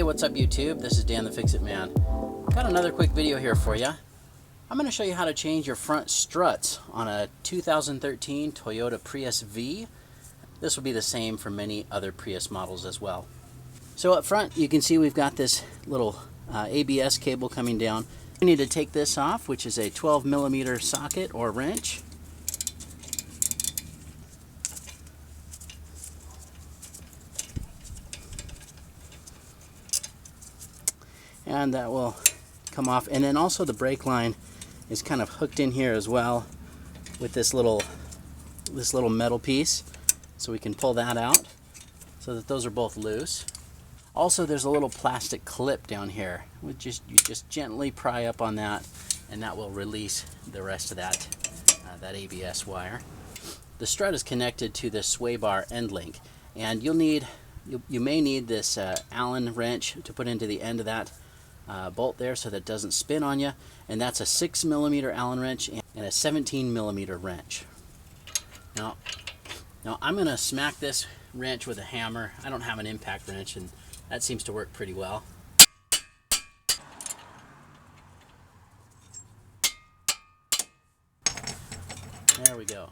what's up YouTube? This is Dan the Fix-It Man. Got another quick video here for you. I'm going to show you how to change your front struts on a 2013 Toyota Prius V. This will be the same for many other Prius models as well. So up front you can see we've got this little ABS cable coming down. We need to take this off, which is a 12mm socket or wrench. And that will come off, and then also the brake line is kind of hooked in here as well with this little metal piece, so we can pull that out so that those are both loose. Also, there's a little plastic clip down here. You just gently pry up on that, and that will release the rest of that ABS wire. The strut is connected to this sway bar end link, and you may need this Allen wrench to put into the end of that bolt there so that it doesn't spin on you, and that's a 6mm Allen wrench and a 17mm wrench. Now I'm going to smack this wrench with a hammer. I don't have an impact wrench, and that seems to work pretty well. There we go.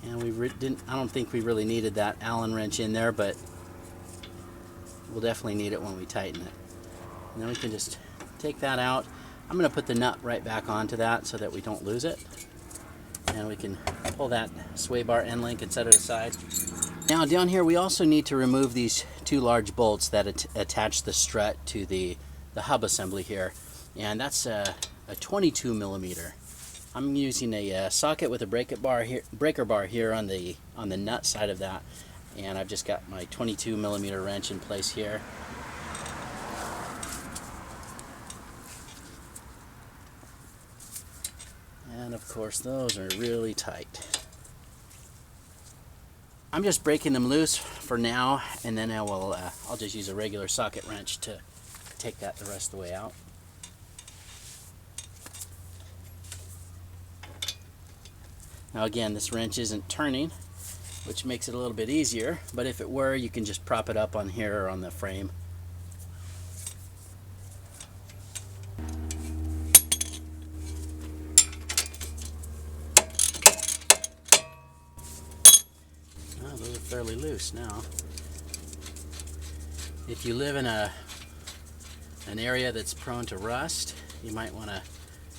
And I don't think we really needed that Allen wrench in there, but we'll definitely need it when we tighten it. And then we can just take that out. I'm going to put the nut right back onto that so that we don't lose it. And we can pull that sway bar end link and set it aside. Now down here we also need to remove these two large bolts that attach the strut to the hub assembly here. And that's a 22mm. I'm using a socket with a breaker bar here on the nut side of that, and I've just got my 22mm wrench in place here. And of course those are really tight. I'm just breaking them loose for now, and then I'll just use a regular socket wrench to take that the rest of the way out. Now again, this wrench isn't turning, which makes it a little bit easier, but if it were, you can just prop it up on here or on the frame. Oh, those are fairly loose now. If you live in an area that's prone to rust, you might want to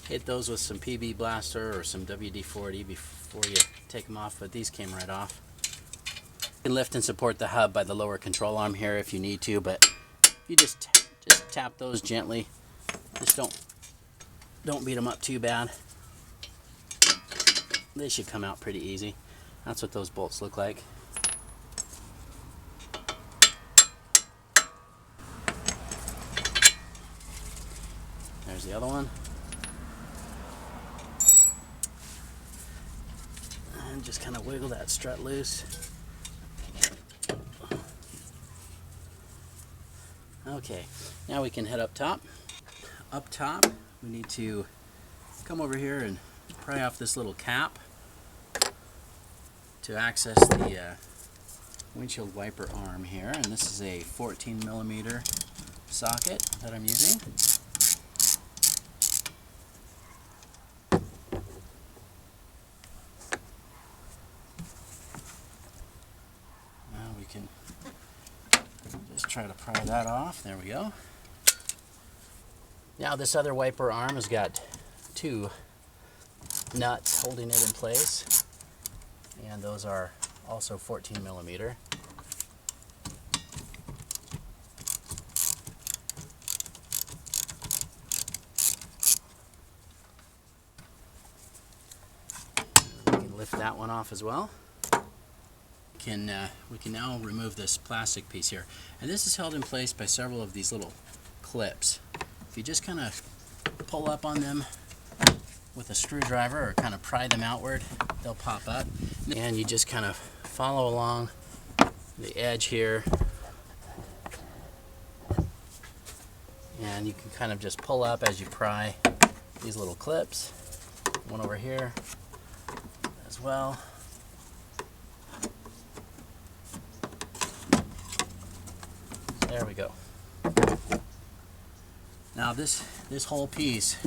hit those with some PB Blaster or some WD-40 before you take them off, but these came right off. You can lift and support the hub by the lower control arm here if you need to, but you just tap those gently. Just don't beat them up too bad. They should come out pretty easy. That's what those bolts look like. There's the other one. And just kind of wiggle that strut loose. Okay, now we can head up top. Up top, we need to come over here and pry off this little cap to access the windshield wiper arm here. And this is a 14mm socket that I'm using. Can just try to pry that off. There we go. Now this other wiper arm has got two nuts holding it in place, and those are also 14mm. We can lift that one off as well. We can now remove this plastic piece here, and this is held in place by several of these little clips. If you just kind of pull up on them with a screwdriver or kind of pry them outward, they'll pop up, and you just kind of follow along the edge here, and you can kind of just pull up as you pry these little clips. One over here as well. There we go. Now this whole piece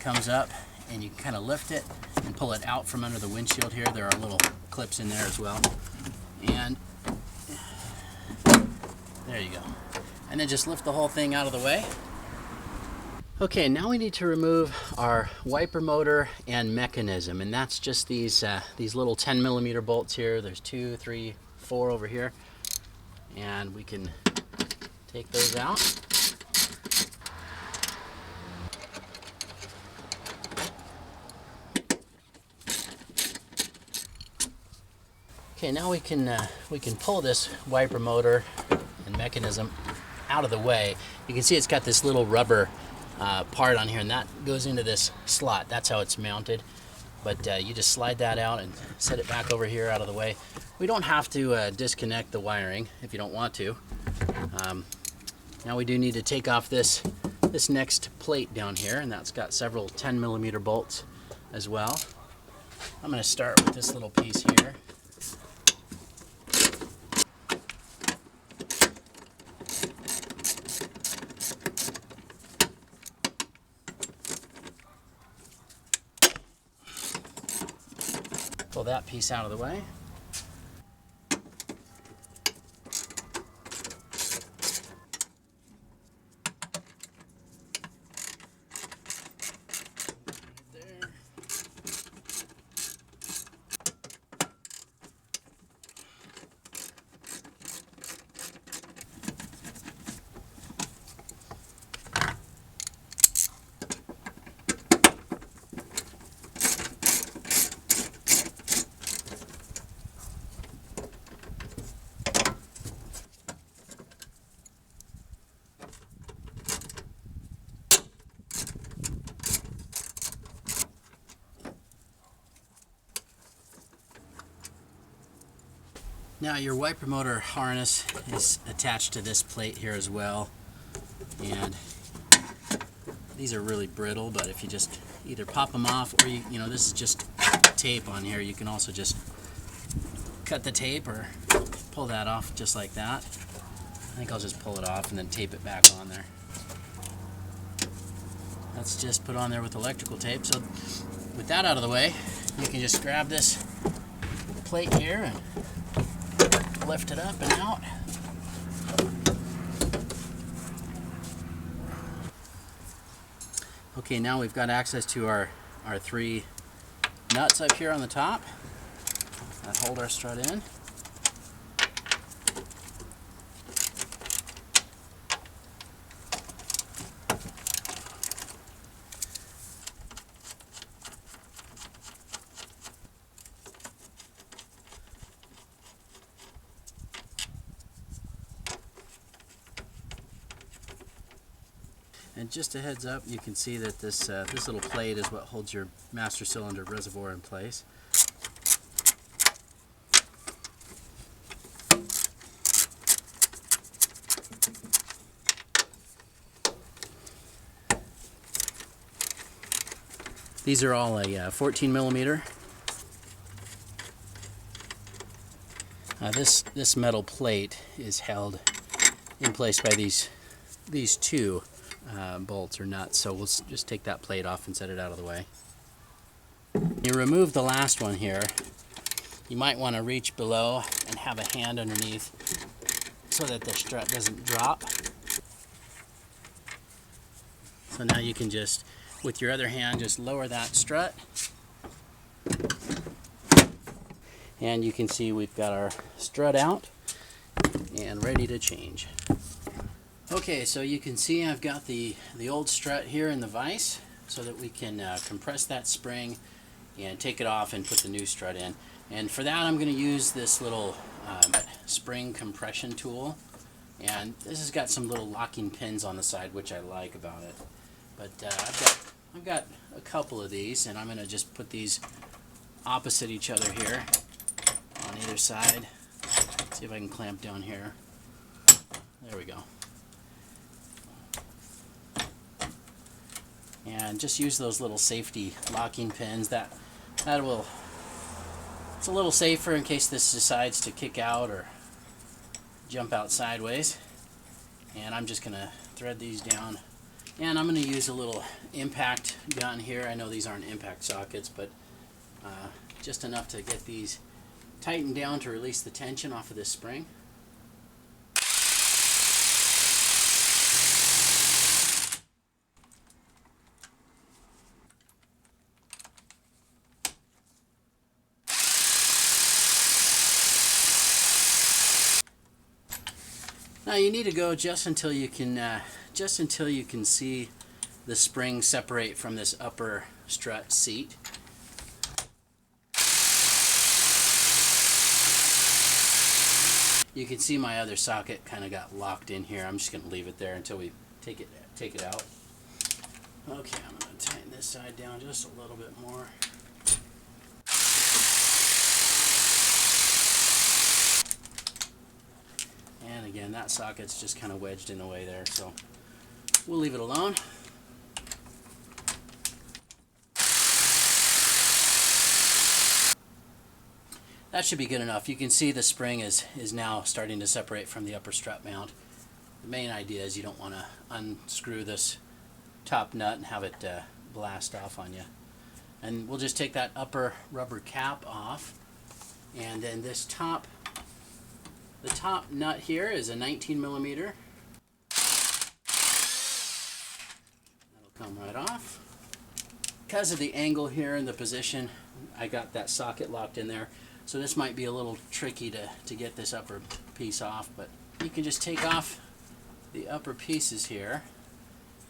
comes up, and you can kind of lift it and pull it out from under the windshield here. There are little clips in there as well. And there you go. And then just lift the whole thing out of the way. Okay, now we need to remove our wiper motor and mechanism, and that's just these little 10mm bolts here. There's 2, 3, 4 over here, and we can take those out. Okay, now we can pull this wiper motor and mechanism out of the way. You can see it's got this little rubber part on here, and that goes into this slot. That's how it's mounted. But you just slide that out and set it back over here out of the way. We don't have to disconnect the wiring if you don't want to. Now we do need to take off this next plate down here, and that's got several 10mm bolts as well. I'm going to start with this little piece here. Pull that piece out of the way. There. Now your wiper motor harness is attached to this plate here as well, and these are really brittle, but if you just either pop them off, or you know, this is just tape on here, you can also just cut the tape or pull that off just like that. I think I'll just pull it off and then tape it back on there. That's just put on there with electrical tape. So with that out of the way, you can just grab this plate here and lift it up and out. Okay, now we've got access to our 3 nuts up here on the top that hold our strut in. And just a heads up, you can see that this little plate is what holds your master cylinder reservoir in place. These are all a 14mm. This metal plate is held in place by these 2 bolts or nuts, so we'll just take that plate off and set it out of the way. You remove the last one here, you might want to reach below and have a hand underneath so that the strut doesn't drop. So now you can just, with your other hand, just lower that strut, and you can see we've got our strut out and ready to change. Okay, so you can see I've got the old strut here in the vise so that we can compress that spring and take it off and put the new strut in. And for that I'm going to use this little spring compression tool, and this has got some little locking pins on the side, which I like about it. But I've got a couple of these, and I'm going to just put these opposite each other here on either side. See if I can clamp down here. There we go. And just use those little safety locking pins. That will, it's a little safer in case this decides to kick out or jump out sideways. And I'm just going to thread these down. And I'm going to use a little impact gun here. I know these aren't impact sockets, but just enough to get these tightened down to release the tension off of this spring. Now you need to go just until you can see the spring separate from this upper strut seat. You can see my other socket kind of got locked in here. I'm just going to leave it there until we take it out. Okay, I'm going to tighten this side down just a little bit more. And again, that socket's just kind of wedged in the way there, so we'll leave it alone. That should be good enough. You can see the spring is now starting to separate from the upper strut mount. The main idea is you don't want to unscrew this top nut and have it blast off on you. And we'll just take that upper rubber cap off, and then this top, the top nut here is a 19 millimeter. That'll come right off. Because of the angle here and the position, I got that socket locked in there. So this might be a little tricky to get this upper piece off, but you can just take off the upper pieces here.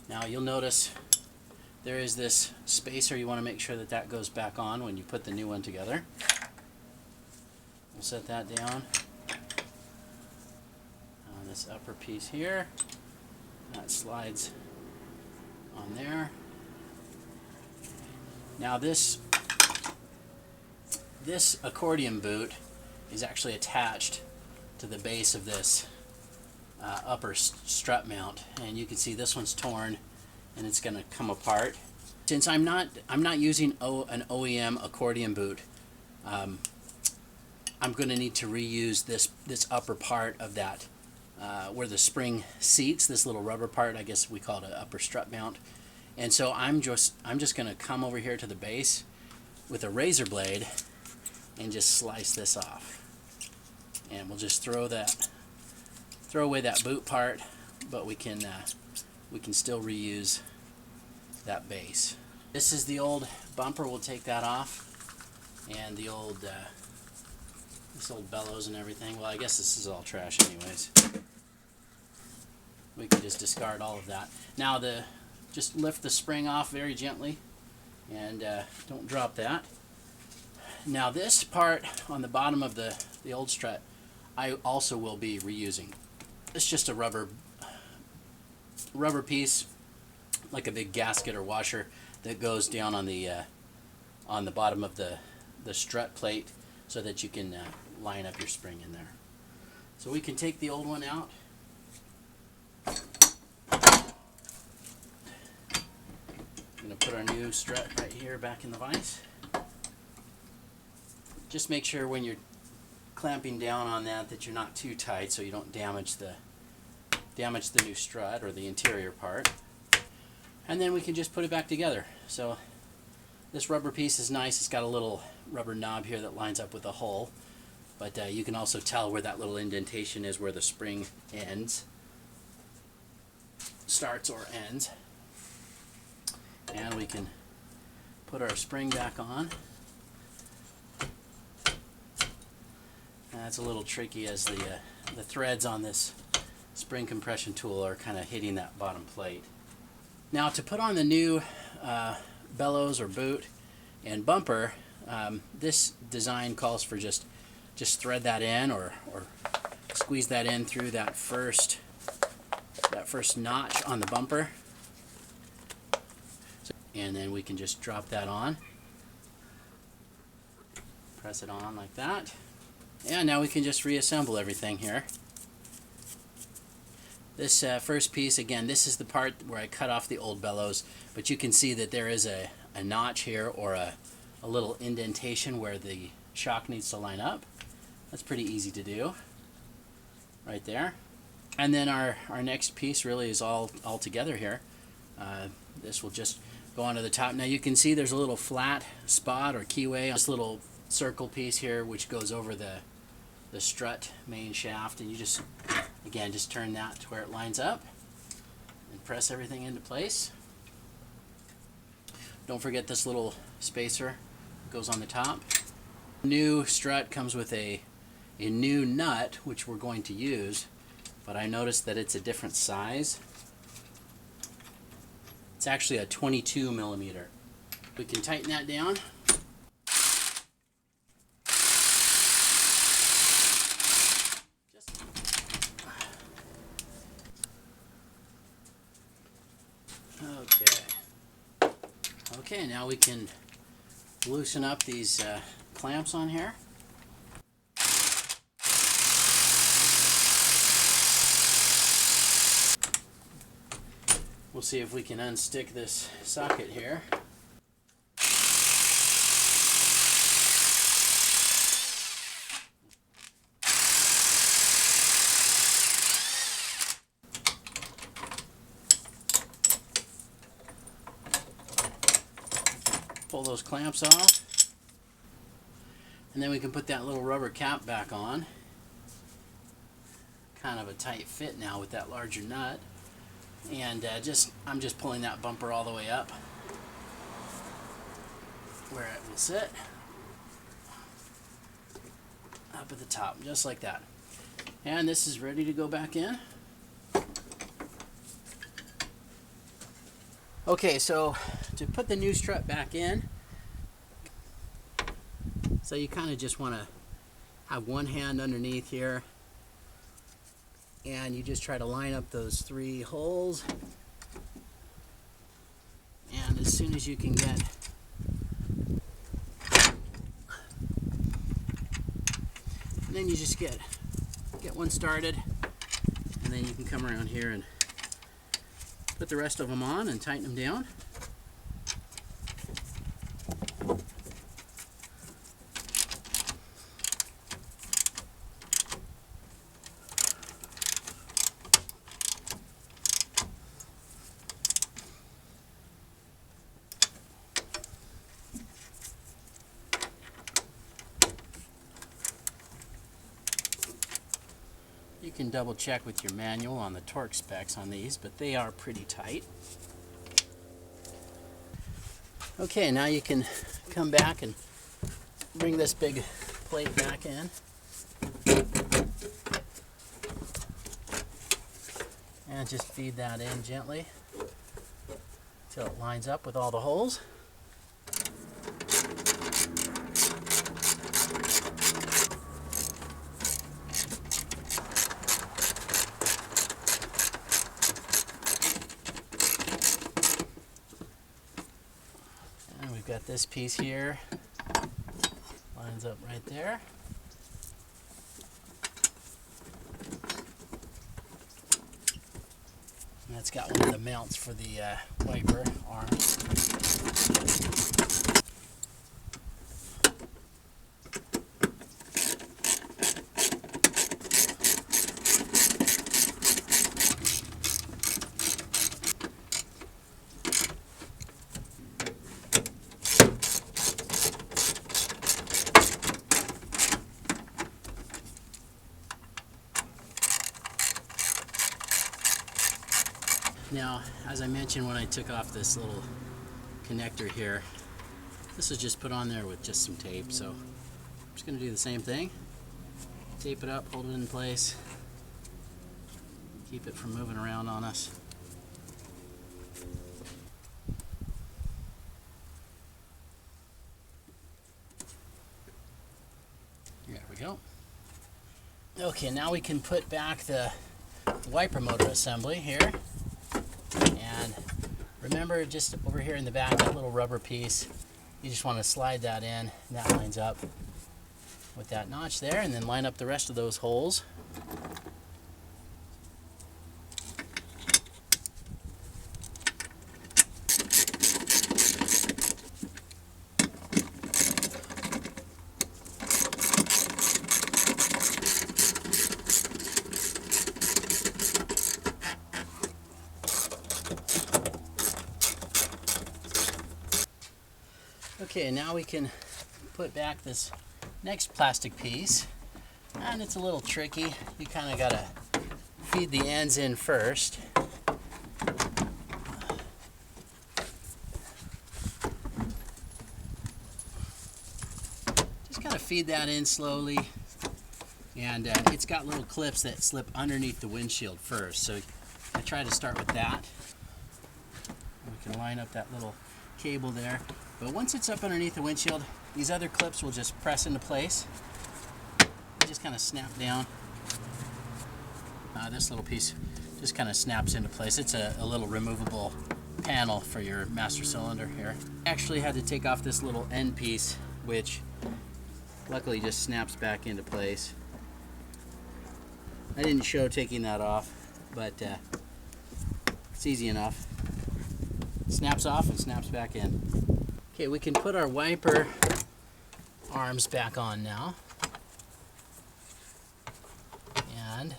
Now you'll notice there is this spacer. You want to make sure that that goes back on when you put the new one together. We'll set that down. On this upper piece here, that slides on there. Now this accordion boot is actually attached to the base of this upper strut mount, and you can see this one's torn and it's going to come apart. Since I'm not using an OEM accordion boot, I'm going to need to reuse this upper part of that where the spring seats, this little rubber part. I guess we call it an upper strut mount. And so I'm just going to come over here to the base with a razor blade and just slice this off. And we'll just throw away that boot part, but we can still reuse that base. This is the old bumper. We'll take that off, and the old this old bellows and everything. Well, I guess this is all trash anyways. We can just discard all of that. Now just lift the spring off very gently, and don't drop that. Now this part on the bottom of the old strut, I also will be reusing. It's just a rubber piece, like a big gasket or washer that goes down on the bottom of the strut plate so that you can line up your spring in there. So we can take the old one out. I'm going to put our new strut right here back in the vise. Just make sure when you're clamping down on that you're not too tight so you don't damage the new strut or the interior part. And then we can just put it back together. So this rubber piece is nice. It's got a little rubber knob here that lines up with the hole, but you can also tell where that little indentation is where the spring starts or ends. And we can put our spring back on. That's a little tricky as the threads on this spring compression tool are kind of hitting that bottom plate. Now to put on the new bellows or boot and bumper, this design calls for just thread that in or squeeze that in through that first notch on the bumper. And then we can just drop that on. Press it on like that. And now we can just reassemble everything here. This first piece, again, this is the part where I cut off the old bellows, but you can see that there is a notch here or a little indentation where the shock needs to line up. That's pretty easy to do. Right there. And then our next piece really is all together here. This will just go onto the top. Now you can see there's a little flat spot or keyway on this little circle piece here, which goes over the strut main shaft, and you just, again, just turn that to where it lines up and press everything into place. Don't forget this little spacer goes on the top. New strut comes with a new nut, which we're going to use, but I noticed that it's a different size. It's actually a 22 millimeter. We can tighten that down. Okay, now we can loosen up these clamps on here. We'll see if we can unstick this socket here. Pull those clamps off, and then we can put that little rubber cap back on. Kind of a tight fit now with that larger nut, and I'm just pulling that bumper all the way up where it will sit, up at the top, just like that. And this is ready to go back in. Okay, so to put the new strut back in, so you kind of just want to have one hand underneath here, and you just try to line up those 3 holes, and as soon as you can get then you just get one started, and then you can come around here and put the rest of them on and tighten them down. You can double check with your manual on the torque specs on these, but they are pretty tight. Okay, now you can come back and bring this big plate back in. And just feed that in gently until it lines up with all the holes. Got this piece here, lines up right there. And that's got one of the mounts for the wiper arm. Now, as I mentioned when I took off this little connector here, this was just put on there with just some tape, so I'm just going to do the same thing. Tape it up, hold it in place, keep it from moving around on us. There we go. Okay, now we can put back the wiper motor assembly here. And remember, just over here in the back, that little rubber piece, you just want to slide that in, and that lines up with that notch there, and then line up the rest of those holes. Okay, now we can put back this next plastic piece, and it's a little tricky. You kind of gotta feed the ends in first. Just gotta feed that in slowly, and it's got little clips that slip underneath the windshield first, so I try to start with that. We can line up that little cable there, but once it's up underneath the windshield, these other clips will just press into place. Just kind of snap down. This little piece just kind of snaps into place. It's a little removable panel for your master cylinder here. I actually had to take off this little end piece, which luckily just snaps back into place. I didn't show taking that off, but it's easy enough. Snaps off and snaps back in. Okay, we can put our wiper arms back on now. And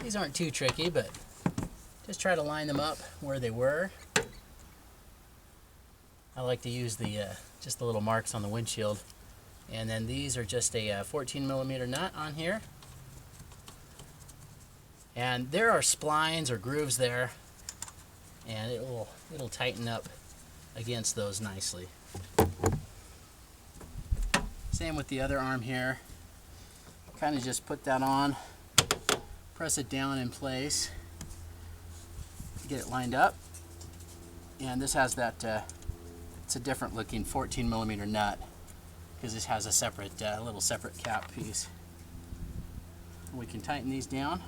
these aren't too tricky, but just try to line them up where they were. I like to use the just the little marks on the windshield. And then these are just a 14mm nut on here. And there are splines or grooves there, and it'll tighten up against those nicely. Same with the other arm here. Kind of just put that on, press it down in place, get it lined up. And this has that, it's a different looking 14mm nut because this has a separate, little separate cap piece. We can tighten these down.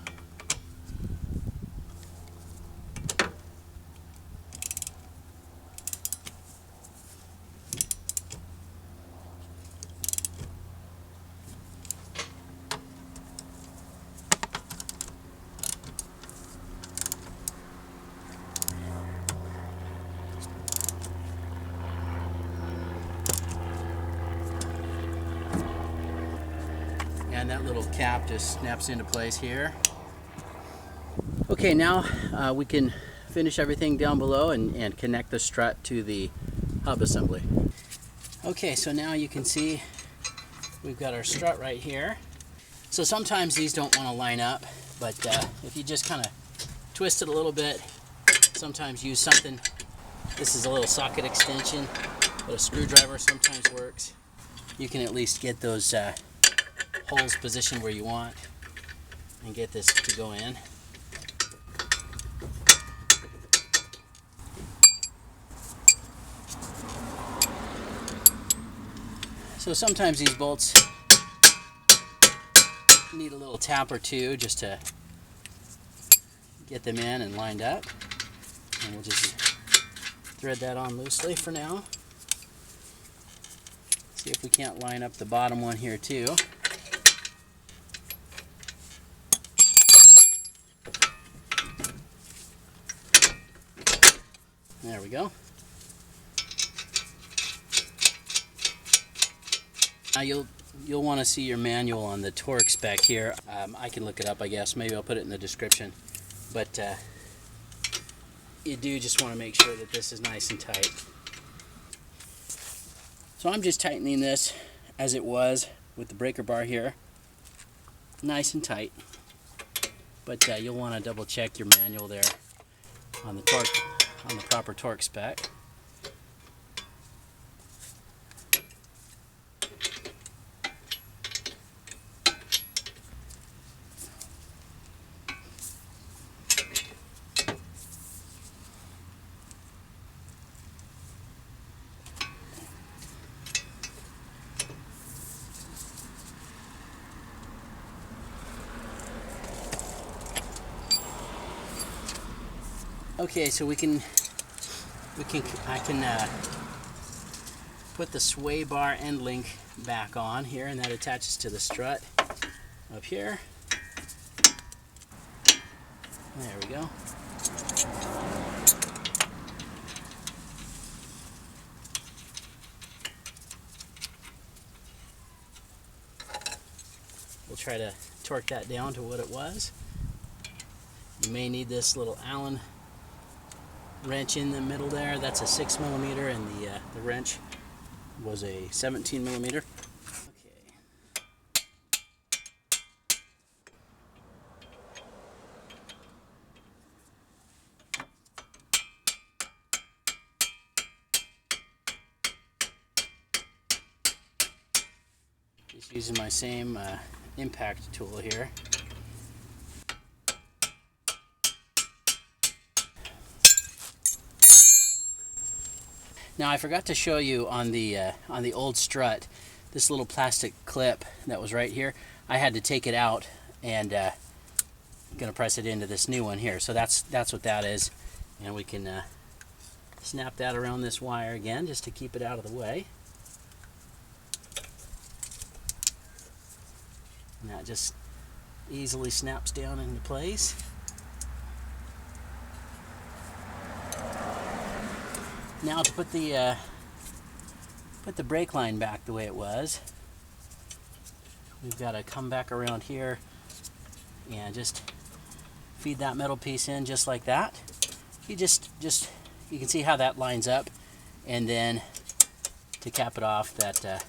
And that little cap just snaps into place here. Okay, now we can finish everything down below and connect the strut to the hub assembly. Okay, so now you can see we've got our strut right here. So sometimes these don't want to line up, but if you just kind of twist it a little bit, sometimes use something. This is a little socket extension, but a screwdriver sometimes works. You can at least get those holes positioned where you want and get this to go in. So sometimes these bolts need a little tap or two just to get them in and lined up. And we'll just thread that on loosely for now. See if we can't line up the bottom one here too. There we go. Now you'll want to see your manual on the torque spec here. I can look it up, I guess. Maybe I'll put it in the description. But you do just want to make sure that this is nice and tight. So I'm just tightening this as it was with the breaker bar here. Nice and tight. But you'll want to double check your manual there on the torque, on the proper torque spec. Okay, so I can put the sway bar end link back on here, and that attaches to the strut up here. There we go. We'll try to torque that down to what it was. You may need this little Allen wrench in the middle there. That's a 6mm, and the wrench was a 17 millimeter. Okay. Just using my same impact tool here. Now I forgot to show you on the old strut, this little plastic clip that was right here. I had to take it out and gonna press it into this new one here. So that's what that is, and we can snap that around this wire again just to keep it out of the way. And that just easily snaps down into place. Now to put the brake line back the way it was, we've got to come back around here and just feed that metal piece in just like that. You you can see how that lines up, and then to cap it off, that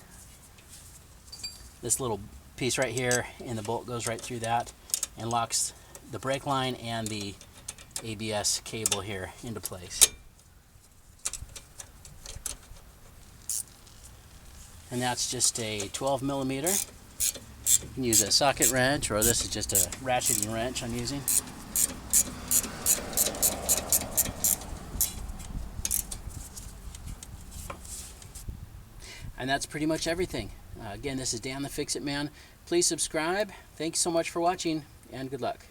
this little piece right here and the bolt goes right through that and locks the brake line and the ABS cable here into place. And that's just a 12 millimeter. You can use a socket wrench, or this is just a ratcheting wrench I'm using. And that's pretty much everything. Again, this is Dan the Fix-It Man. Please subscribe. Thanks so much for watching, and good luck.